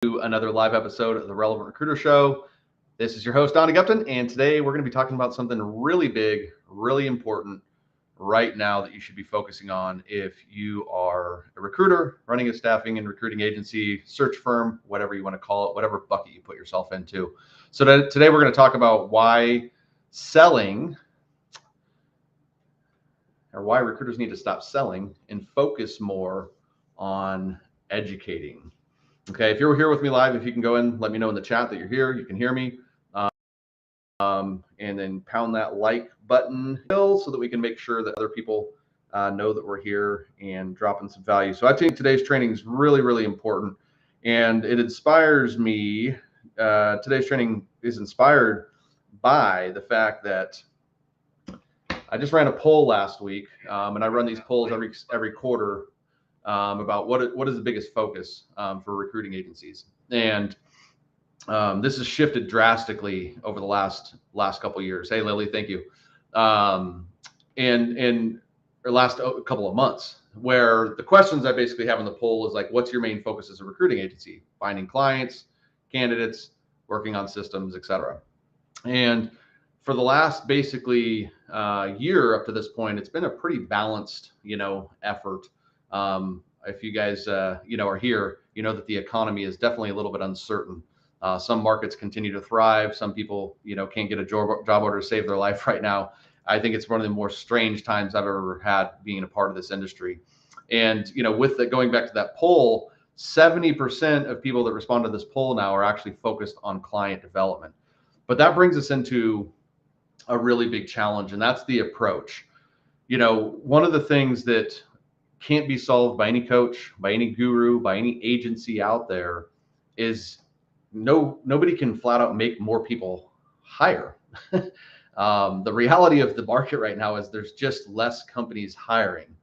another live episode of the Relevant Recruiter Show. This is your host, Donnie Gupton, and today we're going to be talking about something really big, really important right now that you should be focusing on if you are a recruiter, running a staffing and recruiting agency, search firm, whatever you want to call it, whatever bucket you put yourself into. So today we're going to talk about why selling or why recruiters need to stop selling and focus more on educating. Okay, if you're here with me live, if you can go in, let me know in the chat that you're here, you can hear me, and then pound that like button so that we can make sure that other people know that we're here and dropping some value. So I think today's training is really, really important, and it inspires me. Today's training is inspired by the fact that I just ran a poll last week, and I run these polls every quarter about what is the biggest focus for recruiting agencies, and this has shifted drastically over the last couple of years. Hey, Lily, thank you. And or last couple of months, where the questions I basically have in the poll is like, what's your main focus as a recruiting agency? Finding clients, candidates, working on systems, etc. And for the last basically year up to this point, it's been a pretty balanced, effort. If you guys, are here, you know that the economy is definitely a little bit uncertain. Some markets continue to thrive. Some people, can't get a job order to save their life right now. I think it's one of the more strange times I've ever had being a part of this industry. And, with going back to that poll, 70% of people that respond to this poll now are actually focused on client development. But that brings us into a really big challenge, and that's the approach. One of the things that can't be solved by any coach, by any guru, by any agency out there is nobody can flat out make more people hire. The reality of the market right now is there's just less companies hiring.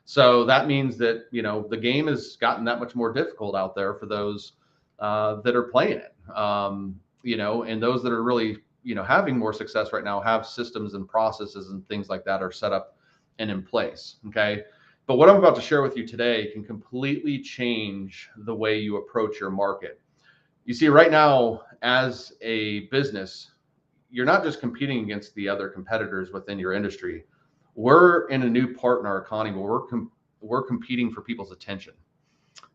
So that means that, the game has gotten that much more difficult out there for those that are playing it. And those that are really, having more success right now have systems and processes and things like that are set up and in place. Okay. But what I'm about to share with you today can completely change the way you approach your market. You see, right now, as a business, you're not just competing against the other competitors within your industry. We're in a new part in our economy where we're competing for people's attention.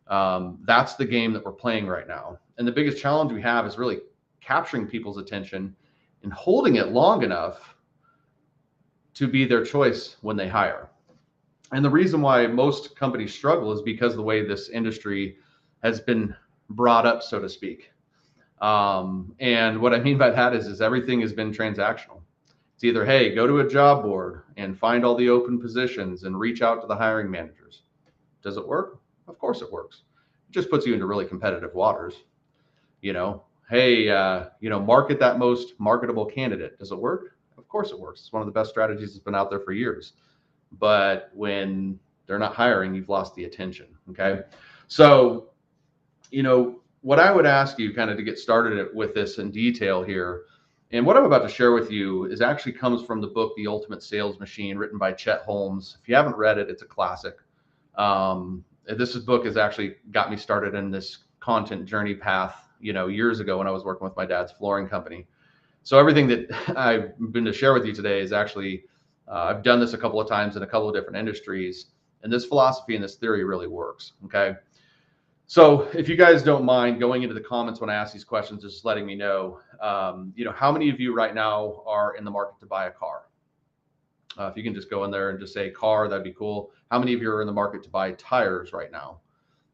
That's the game that we're playing right now. And the biggest challenge we have is really capturing people's attention and holding it long enough to be their choice when they hire. And the reason why most companies struggle is because of the way this industry has been brought up, so to speak. And what I mean by that is everything has been transactional. It's either, hey, go to a job board and find all the open positions and reach out to the hiring managers. Does it work? Of course it works. It just puts you into really competitive waters. Hey, market that most marketable candidate. Does it work? Of course it works. It's one of the best strategies that's been out there for years. But when they're not hiring, you've lost the attention. Okay. So, what I would ask you kind of to get started with this in detail here, and what I'm about to share with you is actually comes from the book, The Ultimate Sales Machine, written by Chet Holmes. If you haven't read it, it's a classic. This book has actually got me started in this content journey path, years ago when I was working with my dad's flooring company. So everything that I've been to share with you today is actually, I've done this a couple of times in a couple of different industries, and this philosophy and this theory really works. Okay. So if you guys don't mind going into the comments when I ask these questions, just letting me know, how many of you right now are in the market to buy a car? If you can just go in there and just say car, that'd be cool. How many of you are in the market to buy tires right now?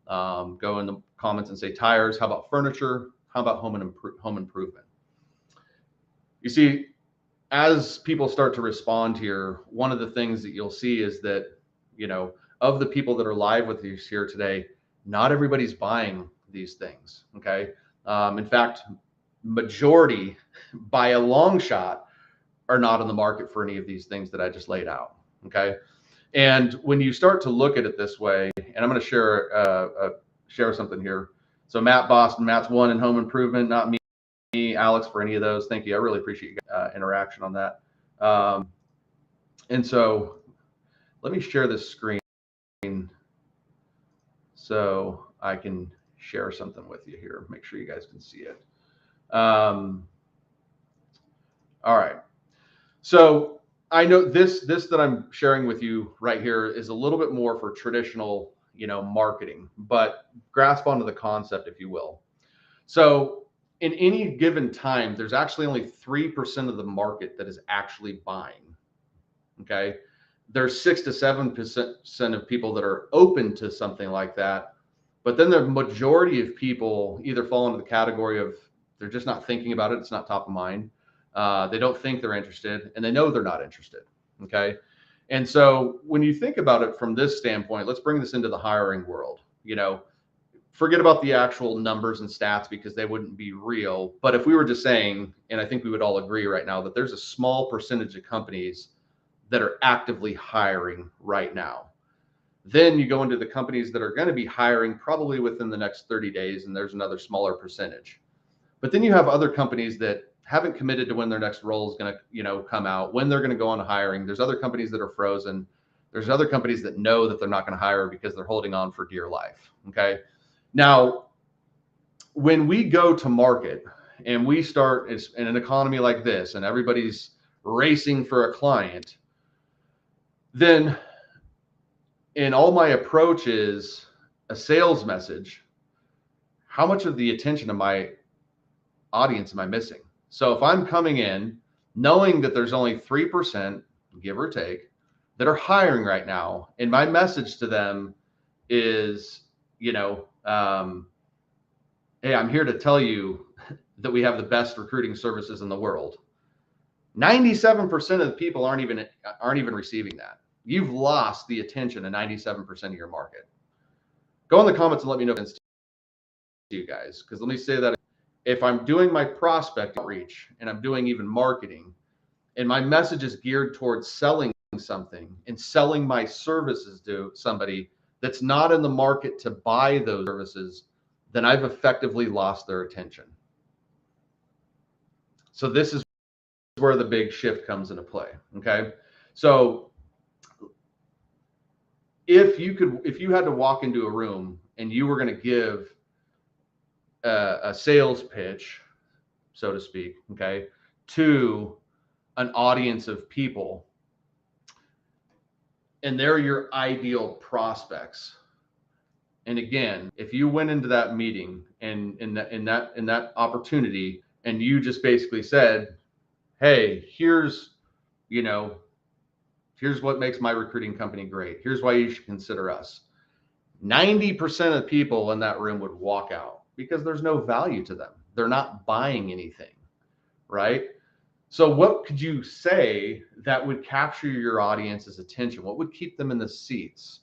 Go in the comments and say tires. How about furniture? How about home improvement? You see, as people start to respond here, one of the things that you'll see is that, of the people that are live with us here today, not everybody's buying these things. Okay. In fact, majority by a long shot are not in the market for any of these things that I just laid out. Okay. And when you start to look at it this way, and I'm going to share something here. So Matt Boston, Matt's one in home improvement, not me, Alex, for any of those. Thank you. I really appreciate your interaction on that. And so let me share this screen so I can share something with you here. Make sure you guys can see it. All right. So I know this that I'm sharing with you right here is a little bit more for traditional, marketing, but grasp onto the concept, if you will. So in any given time, there's actually only 3% of the market that is actually buying. Okay. There's 6 to 7% of people that are open to something like that. But then the majority of people either fall into the category of they're just not thinking about it. It's not top of mind. They don't think they're interested, and they know they're not interested. Okay. And so when you think about it from this standpoint, let's bring this into the hiring world. Forget about the actual numbers and stats because they wouldn't be real. But if we were just saying, and I think we would all agree right now, that there's a small percentage of companies that are actively hiring right now. Then you go into the companies that are going to be hiring probably within the next 30 days, and there's another smaller percentage. But then you have other companies that haven't committed to when their next role is going to, come out, when they're going to go on hiring. There's other companies that are frozen. There's other companies that know that they're not going to hire because they're holding on for dear life. Okay. Now, when we go to market and we start in an economy like this and everybody's racing for a client, then in all my approach is a sales message, how much of the attention of my audience am I missing? So if I'm coming in knowing that there's only 3%, give or take, that are hiring right now, and my message to them is, hey, I'm here to tell you that we have the best recruiting services in the world. 97% of the people aren't even receiving that. You've lost the attention of 97% of your market. Go in the comments and let me know if it's to you guys, because let me say that if I'm doing my prospect outreach and I'm doing even marketing, and my message is geared towards selling something and selling my services to somebody that's not in the market to buy those services, then I've effectively lost their attention. So this is where the big shift comes into play. Okay. So if you had to walk into a room and you were going to give a sales pitch, so to speak, okay, to an audience of people, and they're your ideal prospects. And again, if you went into that meeting and in that opportunity, and you just basically said, hey, here's what makes my recruiting company great. Here's why you should consider us. 90% of people in that room would walk out because there's no value to them. They're not buying anything, right? So what could you say that would capture your audience's attention? What would keep them in the seats?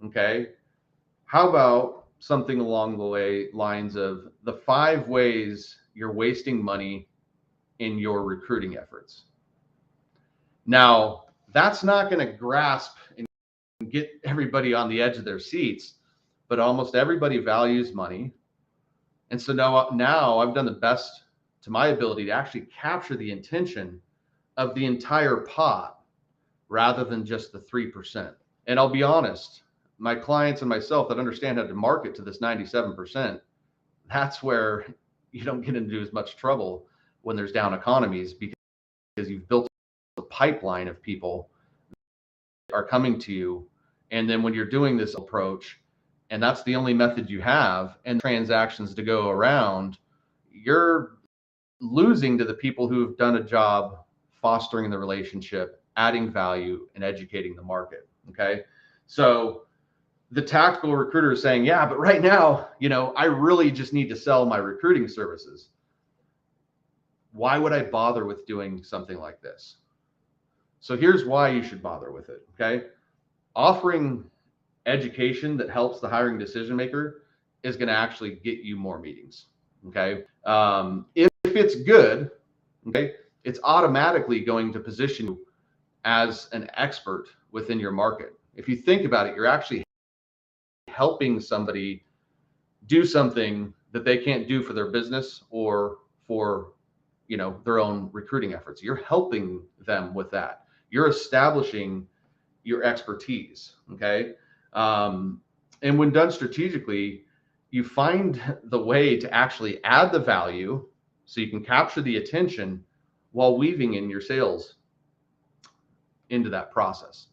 Okay. How about something along the lines of the 5 ways you're wasting money in your recruiting efforts? Now, that's not going to grasp and get everybody on the edge of their seats, but almost everybody values money. And so now I've done the best to my ability to actually capture the intention of the entire pot rather than just the 3%. And I'll be honest, my clients and myself that understand how to market to this 97%, that's where you don't get into as much trouble when there's down economies, because you've built a pipeline of people that are coming to you. And then when you're doing this approach, and that's the only method you have, and transactions to go around, you're losing to the people who have done a job fostering the relationship, adding value, and educating the market. Okay. So the tactical recruiter is saying, yeah, but right now, I really just need to sell my recruiting services. Why would I bother with doing something like this? So here's why you should bother with it. Okay. Offering education that helps the hiring decision maker is going to actually get you more meetings. Okay. If it's good, okay, it's automatically going to position you as an expert within your market. If you think about it, you're actually helping somebody do something that they can't do for their business or for their own recruiting efforts. You're helping them with that. You're establishing your expertise. Okay. And when done strategically, you find the way to actually add the value so you can capture the attention while weaving in your sales into that process.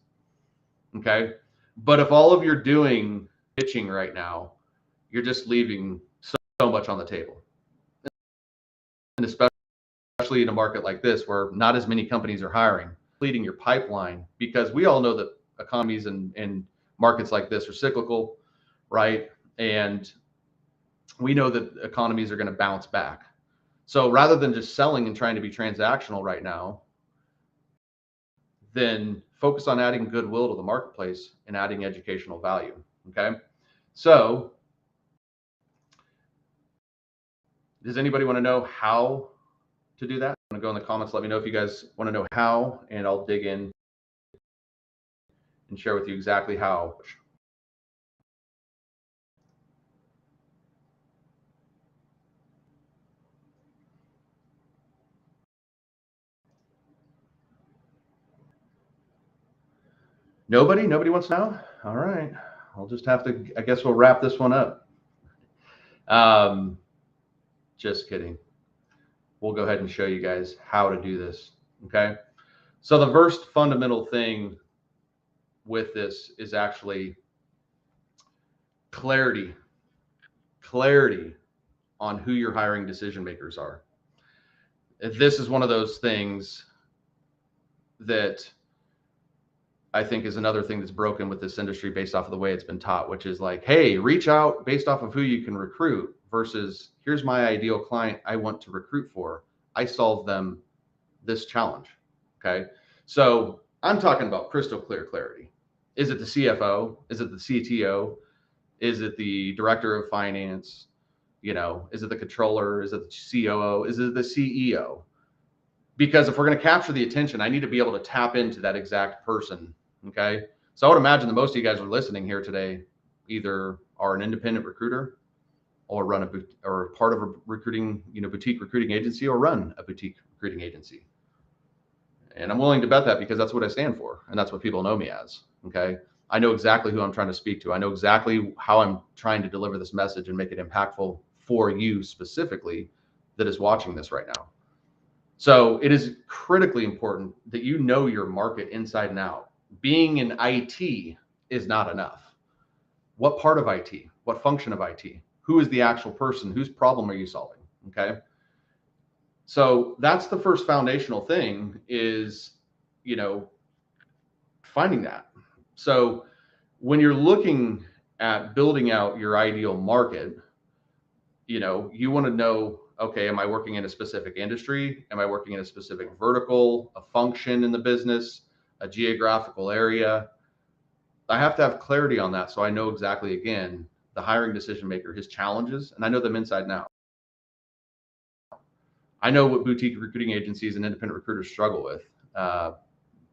Okay. But if all of you're doing pitching right now, you're just leaving so much on the table. And especially in a market like this where not as many companies are hiring, leading your pipeline, because we all know that economies and markets like this are cyclical, right? And we know that economies are going to bounce back. So rather than just selling and trying to be transactional right now, then focus on adding goodwill to the marketplace and adding educational value. Okay. So does anybody want to know how to do that? I'm going to go in the comments. Let me know if you guys want to know how, and I'll dig in and share with you exactly how. Nobody wants to know? All right. I'll just have to, I guess we'll wrap this one up. Just kidding. We'll go ahead and show you guys how to do this. Okay. So the first fundamental thing with this is actually clarity on who your hiring decision makers are. This is one of those things that I think is another thing that's broken with this industry based off of the way it's been taught, which is like, hey, reach out based off of who you can recruit versus here's my ideal client I want to recruit for. I solve them this challenge. Okay. So I'm talking about crystal clear clarity. Is it the CFO? Is it the CTO? Is it the director of finance? You know, is it the controller? Is it the COO? Is it the CEO? Because if we're going to capture the attention, I need to be able to tap into that exact person. Okay. So I would imagine that most of you guys are listening here today either are an independent recruiter or run a or part of a recruiting, boutique recruiting agency, or run a boutique recruiting agency. And I'm willing to bet that because that's what I stand for. And that's what people know me as. Okay. I know exactly who I'm trying to speak to. I know exactly how I'm trying to deliver this message and make it impactful for you specifically that is watching this right now. So it is critically important that you know your market inside and out. Being in IT is not enough. What part of IT? What function of IT? Who is the actual person? Whose problem are you solving? Okay. So that's the first foundational thing is, finding that. So when you're looking at building out your ideal market, you want to know, okay, am I working in a specific industry? Am I working in a specific vertical, a function in the business, a geographical area? I have to have clarity on that so I know exactly, again, the hiring decision maker, his challenges, and I know them inside and out. I know what boutique recruiting agencies and independent recruiters struggle with,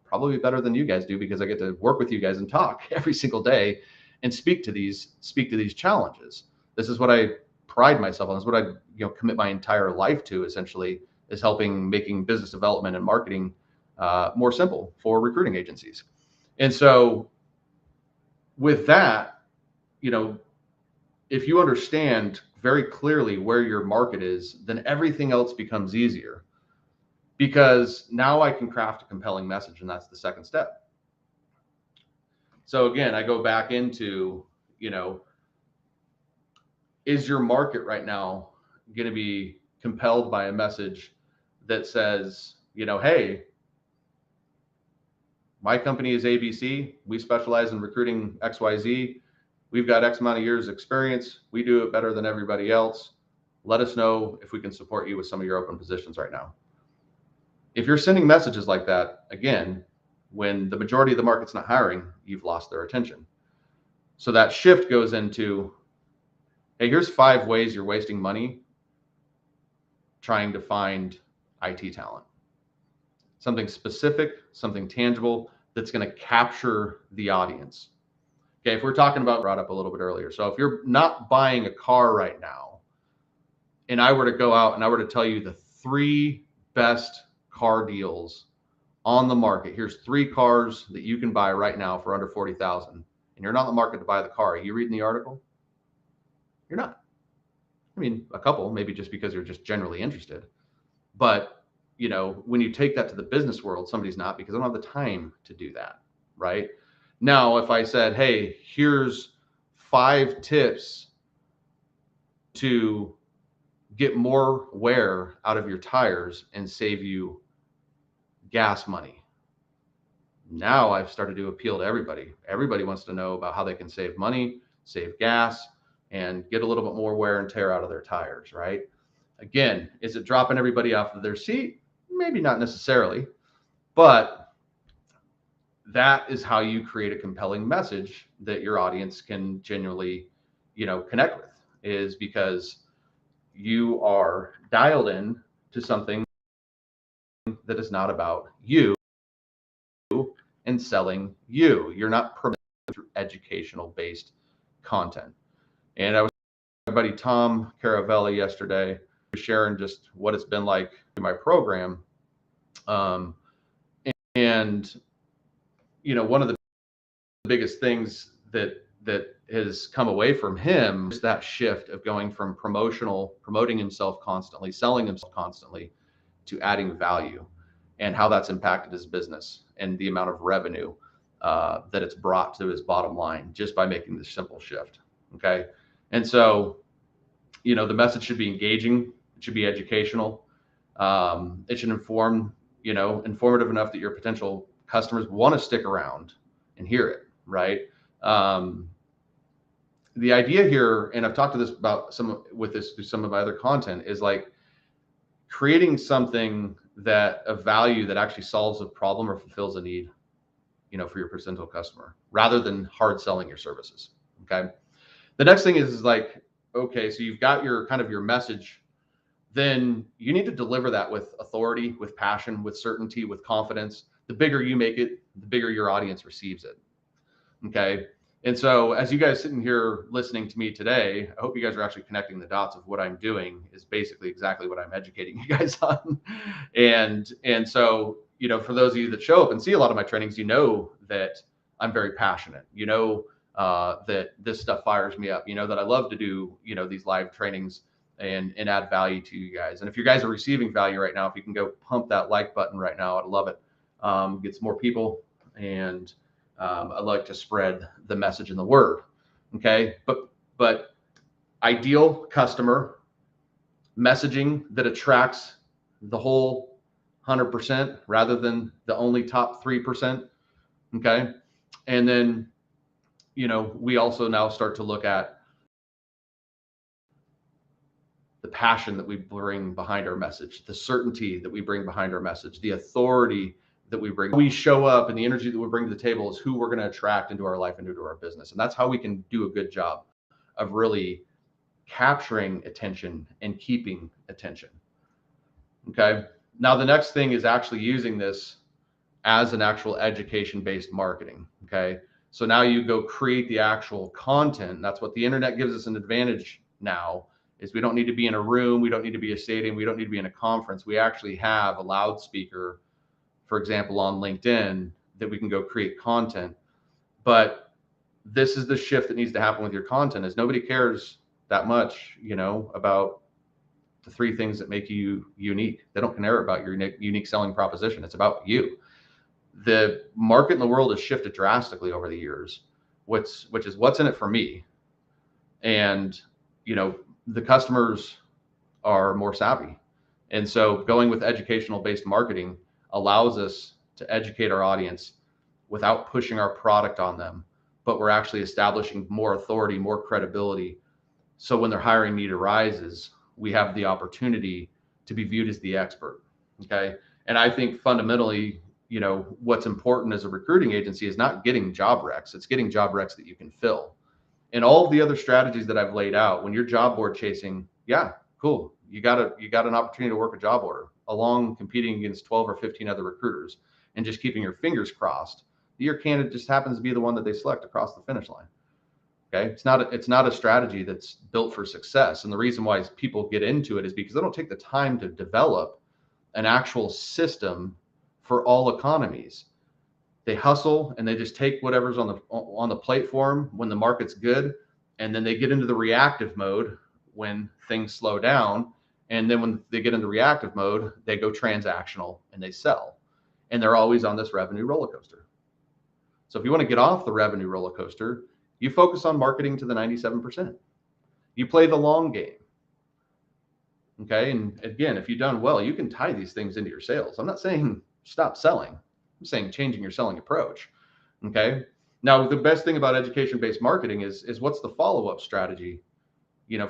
probably better than you guys do because I get to work with you guys and talk every single day and speak to these challenges. This is what I pride myself on. This is what I commit my entire life to, essentially, is making business development and marketing more simple for recruiting agencies. And so with that, if you understand very clearly where your market is, then everything else becomes easier because now I can craft a compelling message, and that's the second step. So again, I go back into, is your market right now going to be compelled by a message that says, hey, my company is ABC. We specialize in recruiting XYZ. We've got X amount of years experience. We do it better than everybody else. Let us know if we can support you with some of your open positions right now. If you're sending messages like that, again, when the majority of the market's not hiring, you've lost their attention. So that shift goes into, hey, here's 5 ways you're wasting money trying to find IT talent. Something specific, something tangible that's going to capture the audience. Okay, if we're talking about, brought up a little bit earlier. So if you're not buying a car right now, and I were to go out and I were to tell you the 3 best car deals on the market, here's 3 cars that you can buy right now for under $40,000, and you're not in the market to buy the car, are you reading the article? You're not. I mean, a couple, maybe just because you're just generally interested. But, when you take that to the business world, somebody's not, because I don't have the time to do that, right? Now, if I said, hey, here's 5 tips to get more wear out of your tires and save you gas money. Now I've started to appeal to everybody. Everybody wants to know about how they can save money, save gas, and get a little bit more wear and tear out of their tires, right? Again, is it dropping everybody off of their seat? Maybe not necessarily, but that is how you create a compelling message that your audience can genuinely, connect with, is because you are dialed in to something that is not about you and selling you. You're not promoting through educational based content. And I was with my buddy Tom Caravelli yesterday, sharing just what it's been like in my program. And one of the biggest things that has come away from him is that shift of going from promoting himself constantly, selling himself constantly, to adding value, and how that's impacted his business and the amount of revenue that it's brought to his bottom line just by making this simple shift. Okay. And so, the message should be engaging. It should be educational. It should informative enough that your potential customers want to stick around and hear it. Right. The idea here, and I've talked to this about some of my other content, is like creating something that of value that actually solves a problem or fulfills a need, for your potential customer, rather than hard selling your services. Okay. The next thing is like, okay, so you've got your kind of your message, then you need to deliver that with authority, with passion, with certainty, with confidence. The bigger you make it, the bigger your audience receives it. Okay. And so as you guys sitting here listening to me today, I hope you guys are actually connecting the dots of what I'm doing is basically exactly what I'm educating you guys on. And so, for those of you that show up and see a lot of my trainings, that I'm very passionate, that this stuff fires me up, that I love to do, these live trainings and add value to you guys. And if you guys are receiving value right now, if you can go pump that like button right now, I'd love it. Gets more people, and I like to spread the message and the word. Okay. But ideal customer messaging that attracts the whole 100% rather than the only top 3%. Okay. And then, we also now start to look at the passion that we bring behind our message, the certainty that we bring behind our message, the authority that we bring. We show up, and the energy that we bring to the table is who we're going to attract into our life and into our business. And that's how we can do a good job of really capturing attention and keeping attention. Okay. Now, the next thing is actually using this as an actual education-based marketing. Okay. So now you go create the actual content. That's what the internet gives us an advantage now, is we don't need to be in a room. We don't need to be a stadium. We don't need to be in a conference. We actually have a loudspeaker, for example, on LinkedIn, that we can go create content. But this is the shift that needs to happen with your content, is nobody cares that much, about the 3 things that make you unique. They don't care about your unique selling proposition. It's about you. The market in the world has shifted drastically over the years, which is what's in it for me. And, the customers are more savvy. And so going with educational based marketing allows us to educate our audience without pushing our product on them, but we're actually establishing more authority, more credibility. So when their hiring need arises, we have the opportunity to be viewed as the expert. Okay. And I think fundamentally, what's important as a recruiting agency is not getting job recs. It's getting job recs that you can fill. And all of the other strategies that I've laid out, when you're job board chasing, yeah, cool. You got an opportunity to work a job order along competing against 12 or 15 other recruiters and just keeping your fingers crossed that your candidate just happens to be the one that they select across the finish line. Okay. It's not a strategy that's built for success. And the reason why people get into it is because they don't take the time to develop an actual system for all economies. They hustle and they just take whatever's on the plate for them. When the market's good, And then they get into the reactive mode when things slow down. And then when they get into reactive mode, they go transactional and they sell. And they're always on this revenue roller coaster. So if you want to get off the revenue roller coaster, you focus on marketing to the 97%. You play the long game. Okay. And again, if you've done well, you can tie these things into your sales. I'm not saying stop selling. I'm saying changing your selling approach. Okay. Now, the best thing about education-based marketing is what's the follow-up strategy,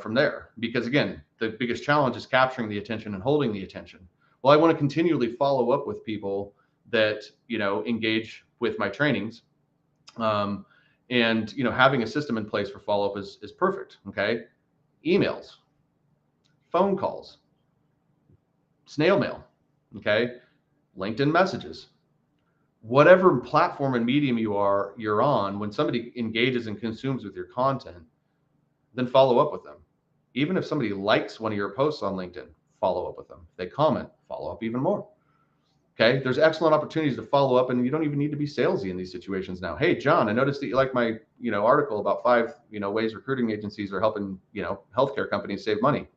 from there? Because again, the biggest challenge is capturing the attention and holding the attention. Well, I want to continually follow up with people that, engage with my trainings. And having a system in place for follow-up is perfect. Okay. Emails, phone calls, snail mail, okay, LinkedIn messages, whatever platform and medium you're on, when somebody engages and consumes with your content, then follow up with them. Even if somebody likes one of your posts on LinkedIn, follow up with them. If they comment, follow up even more. Okay, there's excellent opportunities to follow up, and you don't even need to be salesy in these situations now. Hey, John, I noticed that you like my, article about 5, ways recruiting agencies are helping, healthcare companies save money.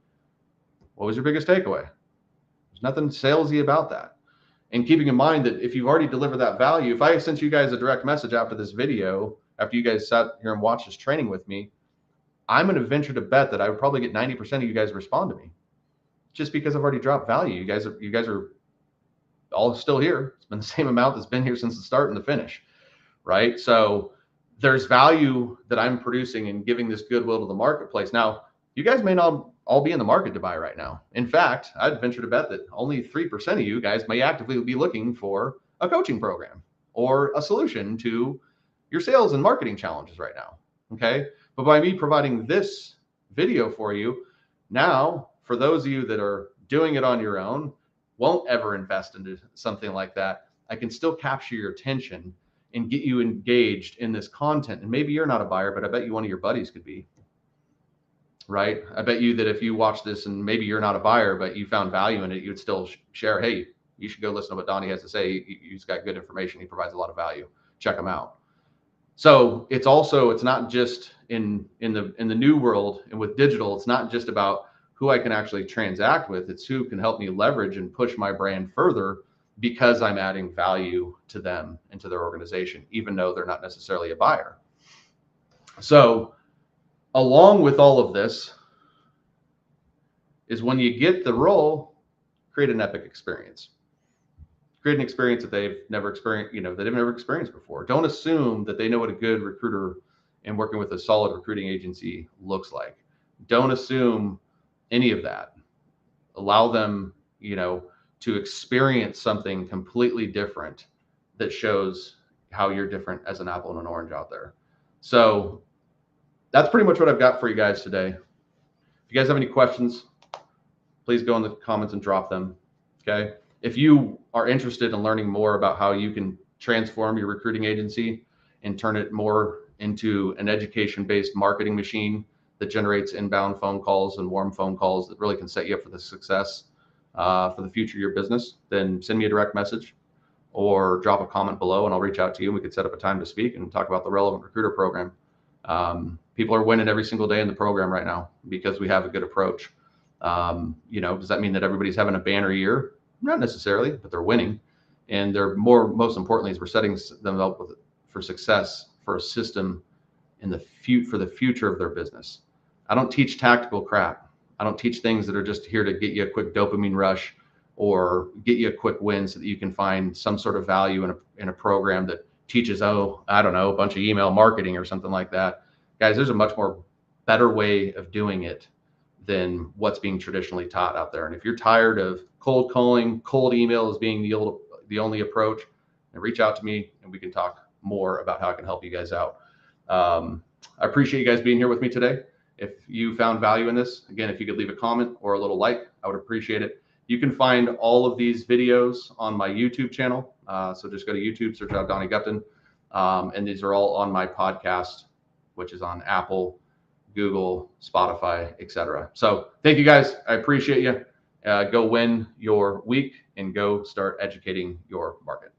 What was your biggest takeaway? There's nothing salesy about that. And keeping in mind that if you've already delivered that value, if I sent you guys a direct message after this video, after you guys sat here and watched this training with me, I'm going to venture to bet that I would probably get 90% of you guys respond to me, just because I've already dropped value. You guys are all still here. It's been the same amount that's been here since the start and the finish, right? So there's value that I'm producing and giving this goodwill to the marketplace. Now, you guys may not all be in the market to buy right now. In fact, I'd venture to bet that only 3% of you guys may actively be looking for a coaching program or a solution to your sales and marketing challenges right now. Okay. But by me providing this video for you, now, for those of you that are doing it on your own, won't ever invest into something like that, I can still capture your attention and get you engaged in this content. And maybe you're not a buyer, but I bet you one of your buddies could be. Right? I bet you that if you watch this and maybe you're not a buyer, but you found value in it, you would still share, hey, you should go listen to what Donnie has to say. He's got good information. He provides a lot of value. Check him out. So it's not just in the new world and with digital, it's not just about who I can actually transact with. It's who can help me leverage and push my brand further because I'm adding value to them and to their organization, even though they're not necessarily a buyer. So along with all of this is when you get the role, create an epic experience. Create an experience that they've never experienced, that they've never experienced before. Don't assume that they know what a good recruiter and working with a solid recruiting agency looks like. Don't assume any of that. Allow them, to experience something completely different that shows how you're different as an apple and an orange out there. So that's pretty much what I've got for you guys today. If you guys have any questions, please go in the comments and drop them. Okay. If you are interested in learning more about how you can transform your recruiting agency and turn it more into an education-based marketing machine that generates inbound phone calls and warm phone calls that really can set you up for the success for the future of your business, then send me a direct message or drop a comment below and I'll reach out to you and we could set up a time to speak and talk about the Relevant Recruiter program. People are winning every single day in the program right now because we have a good approach. Does that mean that everybody's having a banner year? Not necessarily, but they're winning. And most importantly, is we're setting them up for success for a system for the future of their business. I don't teach tactical crap. I don't teach things that are just here to get you a quick dopamine rush or get you a quick win so that you can find some sort of value in a program that teaches, a bunch of email marketing or something like that. Guys, there's a much more better way of doing it than what's being traditionally taught out there. And if you're tired of cold calling, cold email as being the only approach, then reach out to me and we can talk more about how I can help you guys out. I appreciate you guys being here with me today. If you found value in this, again, if you could leave a comment or a little like, I would appreciate it. You can find all of these videos on my YouTube channel. So just go to YouTube, search out Donnie Gupton. And these are all on my podcast, which is on Apple, Google, Spotify, etc. So thank you guys. I appreciate you. Go win your week and go start educating your market.